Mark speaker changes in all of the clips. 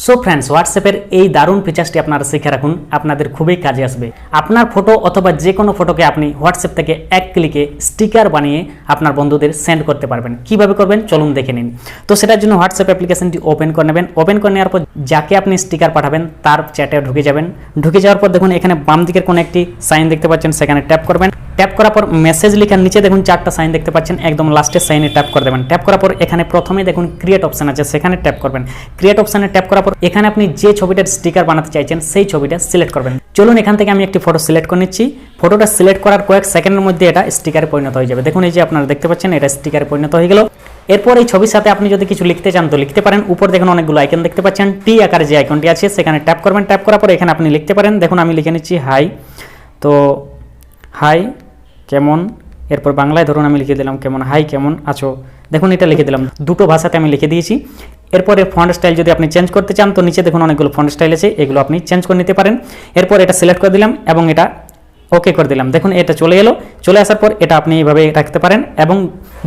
Speaker 1: So friends, হোয়াটসঅ্যাপের এই দারুণ ফিচার্সটি আপনারা শিখে রাখুন, আপনাদের খুবই কাজে আসবে। আপনার ফটো অথবা যে কোনো ফটোকে আপনি হোয়াটসঅ্যাপ থেকে এক ক্লিকে স্টিকার বানিয়ে আপনার বন্ধুদের সেন্ড করতে পারবেন। কিভাবে করবেন চলুন দেখে নিন। তো সেটার জন্য হোয়াটসঅ্যাপ অ্যাপ্লিকেশনটি ওপেন করে নেবেন। ওপেন করে নেওয়ার পর যাকে আপনি স্টিকার পাঠাবেন তার চ্যাটে ঢুকে যাবেন। ঢুকে যাওয়ার পর দেখুন এখানে বাম দিকের কোনো একটি সাইন দেখতে পাচ্ছেন, সেখানে ট্যাপ করবেন। ট্যাপ করার পর মেসেজ লেখার নিচে দেখুন 4টা সাইন দেখতে পাচ্ছেন, একদম লাস্টের সাইনে ট্যাপ করে দেবেন। ট্যাপ করার পর এখানে প্রথমে দেখুন ক্রিয়েট অপশন আছে, সেখানে ট্যাপ করবেন। ক্রিয়েট অপশনে ট্যাপ করার পর এখানে আপনি যে ছবিটার স্টিকার বানাতে চাইছেন সেই ছবিটা সিলেক্ট করবেন। চলুন এখান থেকে আমি একটি ফটো সিলেক্ট করে নিচ্ছি। ফটোটা সিলেক্ট করার কয়েক সেকেন্ডের মধ্যে এটা স্টিকারে পরিণত হয়ে যাবে। দেখুন এই যে আপনারা দেখতে পাচ্ছেন এটা স্টিকারে পরিণত হয়ে গেল। এরপর এই ছবির সাথে আপনি যদি কিছু লিখতে চান তো লিখতে পারেন। উপর দেখুন অনেকগুলো আইকন দেখতে পাচ্ছেন, টি আকারে যে আইকনটি আছে সেখানে ট্যাপ করবেন। ট্যাপ করার পর এখানে আপনি লিখতে পারেন। দেখুন আমি লিখে নিচ্ছি হাই। তো হাই কেমন, এরপর বাংলায় ধরুন আমি লিখে দিলাম কেমন, হাই কেমন আছো। দেখুন এটা লিখে দিলাম, দুটো ভাষাতে আমি লিখে দিয়েছি। এরপরে ফন্ট স্টাইল যদি আপনি চেঞ্জ করতে চান তো নিচে দেখুন অনেকগুলো ফন্ট স্টাইল আছে, এগুলো আপনি চেঞ্জ করে নিতে পারেন। এরপর এটা সিলেক্ট করে দিলাম এবং এটা ওকে করে দিলাম। দেখুন এটা চলে এলো। চলে আসার পর এটা আপনি এইভাবে রাখতে পারেন এবং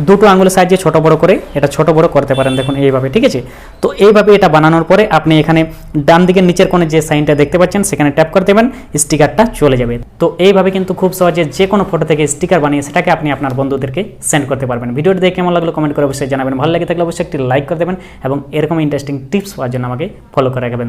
Speaker 1: দুটো আঙুলের সাহায্যে ছোট বড় করে এটা ছোট বড় করতে পারেন। দেখুন এইভাবে, ঠিক আছে। তো এইভাবে এটা বানানোর পরে আপনি এখানে ডান দিকের নিচের কোণে যে সাইনটা দেখতে পাচ্ছেন সেখানে ট্যাপ করে দেবেন, স্টিকারটা চলে যাবে। তো এইভাবে কিন্তু খুব সহজে যে কোনো ফটো থেকে স্টিকার বানিয়ে সেটাকে আপনি আপনার বন্ধুদেরকে সেন্ড করতে পারবেন। ভিডিওটি দেখে কেমন লাগলো কমেন্ট করে অবশ্যই জানাবেন। ভালো লেগে থাকলে অবশ্যই একটি লাইক করে দেবেন এবং এরকম ইন্টারেস্টিং টিপস পাওয়ার জন্য আমাকে ফলো করে রাখবেন।